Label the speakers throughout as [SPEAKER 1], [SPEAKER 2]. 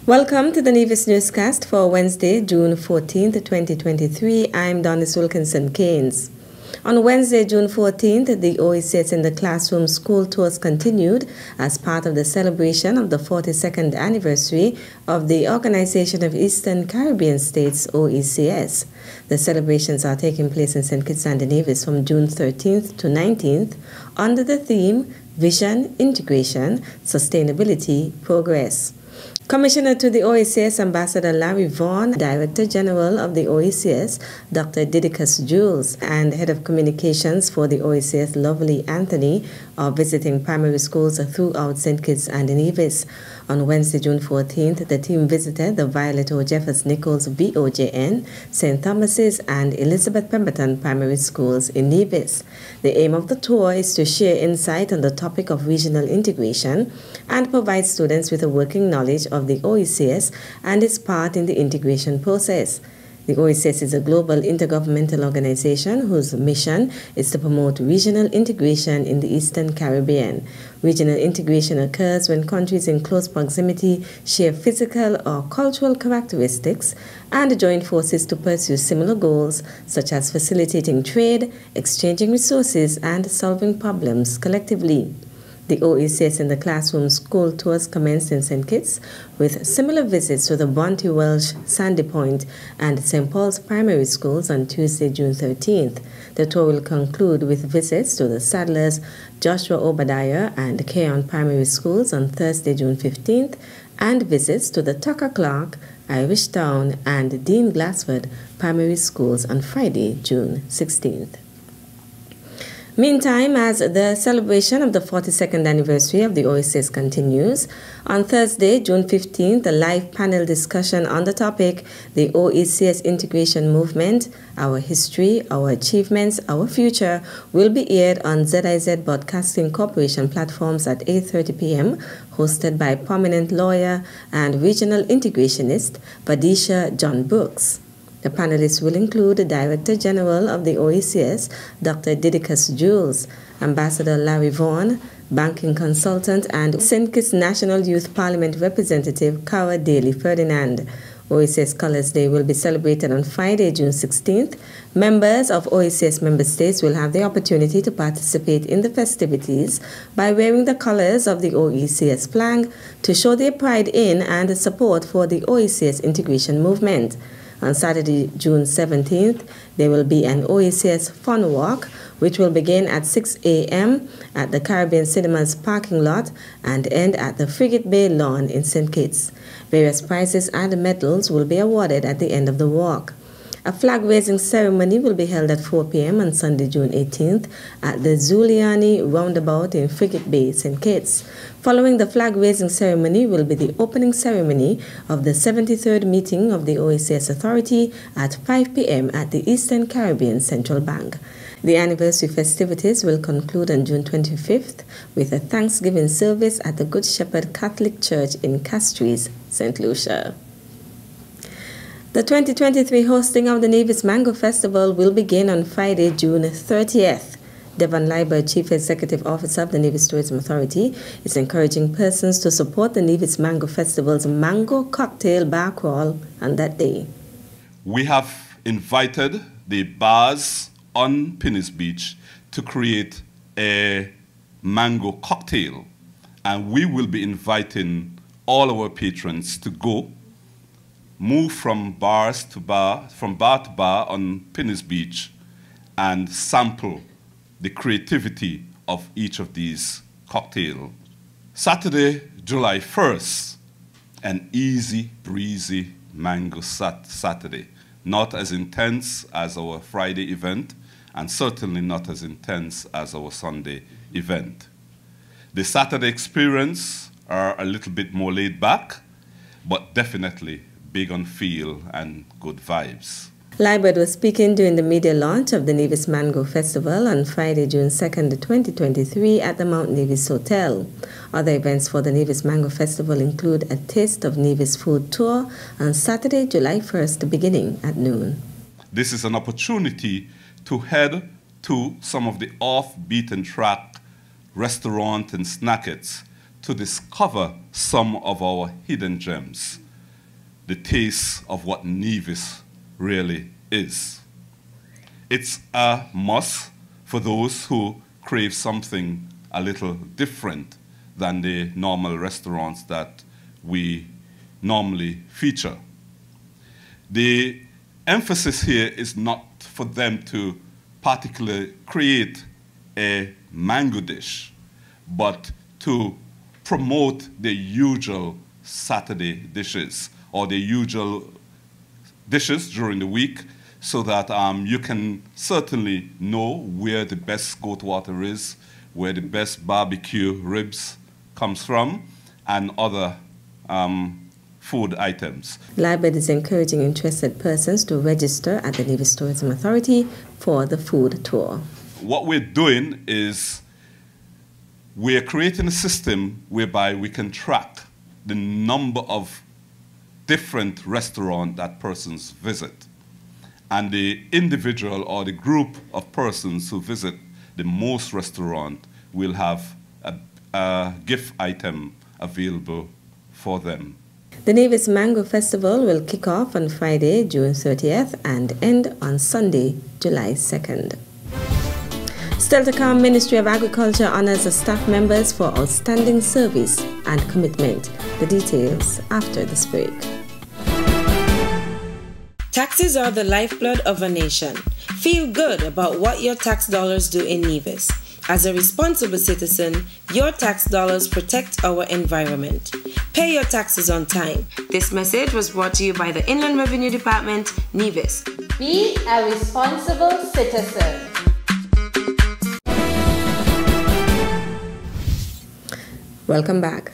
[SPEAKER 1] Welcome to the Nevis Newscast for Wednesday, June 14th, 2023. I'm Donis Wilkinson-Keynes. On Wednesday, June 14th, the OECS in the Classroom School Tours continued as part of the celebration of the 42nd anniversary of the Organization of Eastern Caribbean States, OECS. The celebrations are taking place in St. Kitts and Nevis from June 13th to 19th under the theme Vision, Integration, Sustainability, Progress. Commissioner to the OECS, Ambassador Larry Vaughan, Director General of the OECS, Dr. Didicus Jules, and Head of Communications for the OECS, Lovely Anthony, are visiting primary schools throughout St. Kitts and Nevis. On Wednesday, June 14th, the team visited the Violet O. Jeffers Nichols VOJN, St. Thomas's, and Elizabeth Pemberton primary schools in Nevis. The aim of the tour is to share insight on the topic of regional integration and provide students with a working knowledge of the OECS and its part in the integration process. The OECS is a global intergovernmental organization whose mission is to promote regional integration in the Eastern Caribbean. Regional integration occurs when countries in close proximity share physical or cultural characteristics and join forces to pursue similar goals, such as facilitating trade, exchanging resources, and solving problems collectively. The OECS in the Classroom School Tours commenced in St. Kitts with similar visits to the Bonty Welsh, Sandy Point, and St. Paul's primary schools on Tuesday, June 13th. The tour will conclude with visits to the Sadlers, Joshua Obadiah, and Keon primary schools on Thursday, June 15th, and visits to the Tucker Clark, Irish Town, and Dean Glassford primary schools on Friday, June 16th. Meantime, as the celebration of the 42nd anniversary of the OECS continues, on Thursday, June 15th, a live panel discussion on the topic, the OECS Integration Movement, Our History, Our Achievements, Our Future, will be aired on ZIZ Broadcasting Corporation platforms at 8:30 p.m., hosted by prominent lawyer and regional integrationist Vadisha John Brooks. The panelists will include the Director General of the OECS, Dr. Didicus Jules, Ambassador Larry Vaughan, banking consultant, and St. Kitts National Youth Parliament Representative Cara Daly Ferdinand. OECS Colors Day will be celebrated on Friday, June 16th. Members of OECS member states will have the opportunity to participate in the festivities by wearing the colors of the OECS flag to show their pride in and support for the OECS integration movement. On Saturday, June 17th, there will be an OECS Fun Walk, which will begin at 6 a.m. at the Caribbean Cinemas parking lot and end at the Frigate Bay Lawn in St. Kitts. Various prizes and medals will be awarded at the end of the walk. A flag-raising ceremony will be held at 4 p.m. on Sunday, June 18th at the Zuliani Roundabout in Frigate Bay, St. Kitts. Following the flag-raising ceremony will be the opening ceremony of the 73rd meeting of the OECS Authority at 5 p.m. at the Eastern Caribbean Central Bank. The anniversary festivities will conclude on June 25th with a Thanksgiving service at the Good Shepherd Catholic Church in Castries, St. Lucia. The 2023 hosting of the Nevis Mango Festival will begin on Friday, June 30th. Devon Leiber, Chief Executive Officer of the Nevis Tourism Authority, is encouraging persons to support the Nevis Mango Festival's Mango Cocktail Bar Crawl on that day.
[SPEAKER 2] We have invited the bars on Pinnis Beach to create a mango cocktail, and we will be inviting all our patrons to go move from bar to bar on Pinnis Beach and sample the creativity of each of these cocktails. Saturday, July 1st, an easy, breezy mango Saturday. Not as intense as our Friday event, and certainly not as intense as our Sunday event. The Saturday experience are a little bit more laid back, but definitely big on feel and good vibes.
[SPEAKER 1] Liebert was speaking during the media launch of the Nevis Mango Festival on Friday, June 2nd, 2023 at the Mount Nevis Hotel. Other events for the Nevis Mango Festival include a Taste of Nevis food tour on Saturday, July 1st, beginning at noon.
[SPEAKER 2] This is an opportunity to head to some of the off-beaten-track restaurants and snackets to discover some of our hidden gems. the taste of what Nevis really is. It's a must for those who crave something a little different than the normal restaurants that we normally feature. The emphasis here is not for them to particularly create a mango dish, but to promote the usual Saturday dishes or the usual dishes during the week, so that you can certainly know where the best goat water is, where the best barbecue ribs comes from, and other food items.
[SPEAKER 1] Libed is encouraging interested persons to register at the Nevis Tourism Authority for the food tour.
[SPEAKER 2] What we're doing is we're creating a system whereby we can track the number of different restaurants that persons visit. And the individual or the group of persons who visit the most restaurant will have a gift item available for them.
[SPEAKER 1] The Nevis Mango Festival will kick off on Friday, June 30th and end on Sunday, July 2nd. Still to come, Ministry of Agriculture honors the staff members for outstanding service and commitment. The details after this break.
[SPEAKER 3] Taxes are the lifeblood of a nation. Feel good about what your tax dollars do in Nevis. As a responsible citizen, your tax dollars protect our environment. Pay your taxes on time. This message was brought to you by the Inland Revenue Department, Nevis.
[SPEAKER 4] Be a responsible citizen.
[SPEAKER 1] Welcome back.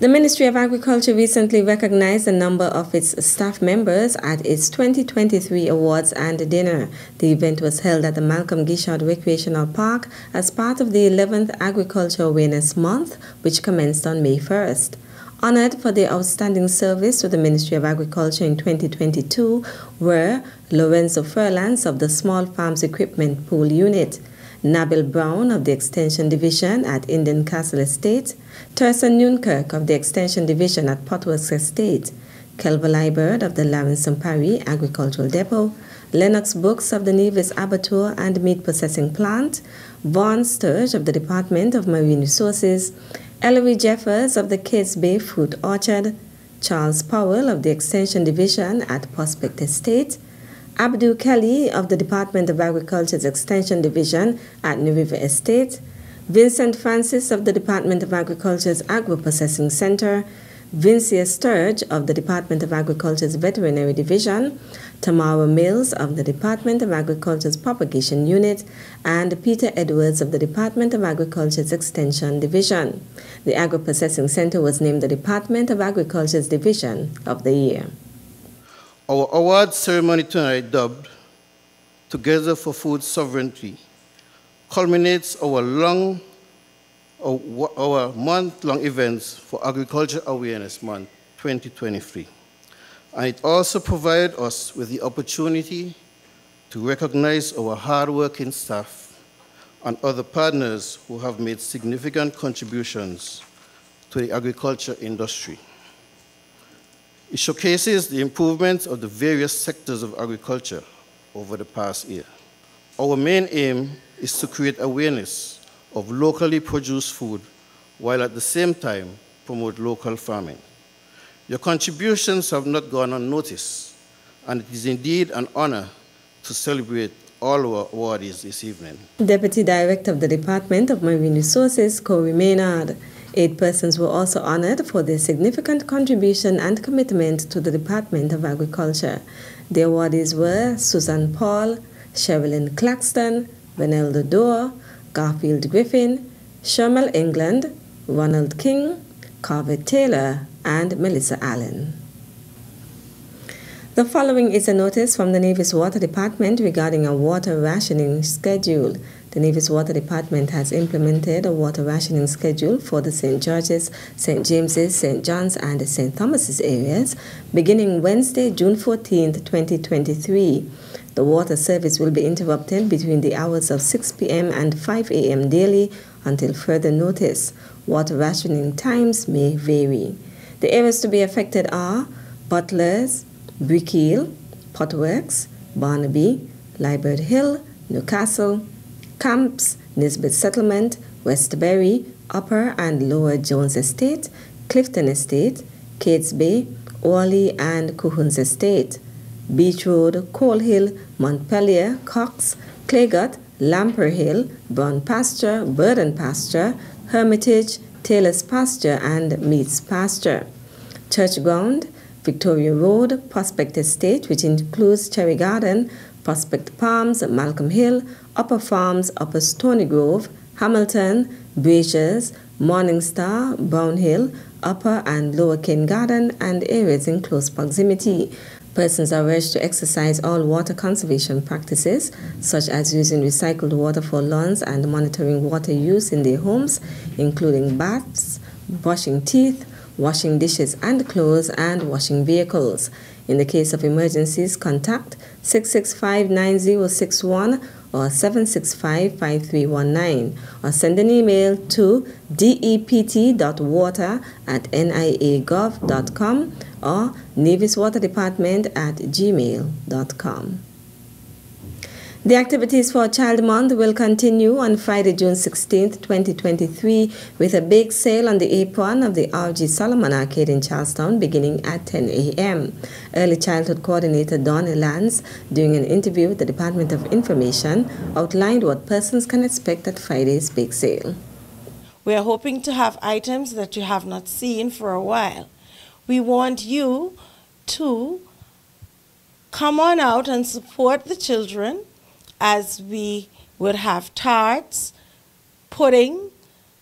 [SPEAKER 1] The Ministry of Agriculture recently recognized a number of its staff members at its 2023 awards and dinner. The event was held at the Malcolm Gishard Recreational Park as part of the 11th Agriculture Awareness Month, which commenced on May 1st. Honored for their outstanding service to the Ministry of Agriculture in 2022 were Lorenzo Furlans of the Small Farms Equipment Pool Unit, Nabil Brown of the Extension Division at Indian Castle Estate, Turson Newkirk of the Extension Division at Potworks Estate, Kelva Liebert of the Lawrenson Parry Agricultural Depot, Lennox Brooks of the Nevis Abattoir and Meat Processing Plant, Vaughn Sturge of the Department of Marine Resources, Ellery Jeffers of the Cades Bay Fruit Orchard, Charles Powell of the Extension Division at Prospect Estate, Abdul Kelly of the Department of Agriculture's Extension Division at New River Estate, Vincent Francis of the Department of Agriculture's Agro-Processing Center, Vincia Sturge of the Department of Agriculture's Veterinary Division, Tamara Mills of the Department of Agriculture's Propagation Unit, and Peter Edwards of the Department of Agriculture's Extension Division. The Agro-Processing Center was named the Department of Agriculture's Division of the Year.
[SPEAKER 5] Our award ceremony tonight, dubbed Together for Food Sovereignty, culminates our month-long events for Agriculture Awareness Month 2023. And it also provides us with the opportunity to recognize our hard-working staff and other partners who have made significant contributions to the agriculture industry. It showcases the improvements of the various sectors of agriculture over the past year. Our main aim is to create awareness of locally produced food while at the same time promote local farming. Your contributions have not gone unnoticed, and it is indeed an honor to celebrate all our awardees this evening.
[SPEAKER 1] Deputy Director of the Department of Marine Resources, Corey Maynard. 8 persons were also honored for their significant contribution and commitment to the Department of Agriculture. The awardees were Susan Paul, Sherilyn Claxton, Vanelda Dorr, Garfield Griffin, Shermel England, Ronald King, Carver Taylor, and Melissa Allen. The following is a notice from the Nevis Water Department regarding a water rationing schedule. The Nevis Water Department has implemented a water rationing schedule for the St. George's, St. James's, St. John's, and St. Thomas's areas beginning Wednesday, June 14, 2023. The water service will be interrupted between the hours of 6 p.m. and 5 a.m. daily until further notice. Water rationing times may vary. The areas to be affected are Butlers, Brickhill, Potworks, Barnaby, Liebert Hill, Newcastle, Camps, Nisbet Settlement, Westbury, Upper and Lower Jones Estate, Clifton Estate, Cates Bay, Orley and Cohuns Estate, Beach Road, Coal Hill, Montpelier, Cox, Claygut, Lamper Hill, Brown Pasture, Burden Pasture, Hermitage, Taylor's Pasture and Meats Pasture, Church Ground, Victoria Road, Prospect Estate, which includes Cherry Garden, Prospect Palms, Malcolm Hill, Upper Farms, Upper Stony Grove, Hamilton, Braziers, Morning Star, Brown Hill, Upper and Lower Ken Garden, and areas in close proximity. Persons are urged to exercise all water conservation practices, such as using recycled water for lawns and monitoring water use in their homes, including baths, brushing teeth, washing dishes and clothes, and washing vehicles. In the case of emergencies, contact 665-9061 or 765-5319 or send an email to dept.water@nia.gov.com or neviswaterdepartment@gmail.com. The activities for Child Month will continue on Friday, June 16, 2023, with a bake sale on the apron of the R.G. Solomon Arcade in Charlestown beginning at 10 a.m. Early Childhood Coordinator Dawn Elans, during an interview with the Department of Information, outlined what persons can expect at Friday's bake sale.
[SPEAKER 6] We are hoping to have items that you have not seen for a while. We want you to come on out and support the children, as we would have tarts, pudding,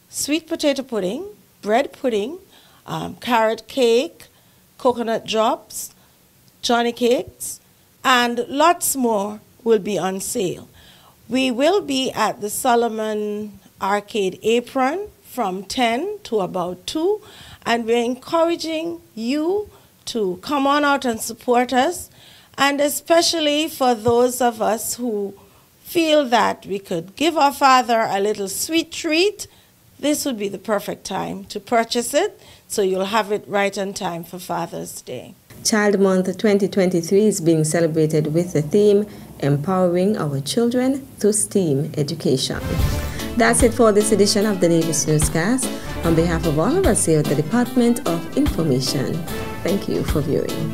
[SPEAKER 6] sweet potato pudding, bread pudding, carrot cake, coconut drops, Johnny cakes, and lots more will be on sale. We will be at the Solomon Arcade apron from 10 to about 2, and we're encouraging you to come on out and support us, and especially for those of us who feel that we could give our father a little sweet treat, this would be the perfect time to purchase it, so you'll have it right on time for Father's Day.
[SPEAKER 1] Child Month 2023 is being celebrated with the theme, Empowering Our Children Through STEAM Education. That's it for this edition of the Nevis Newscast. On behalf of all of us here at the Department of Information, thank you for viewing.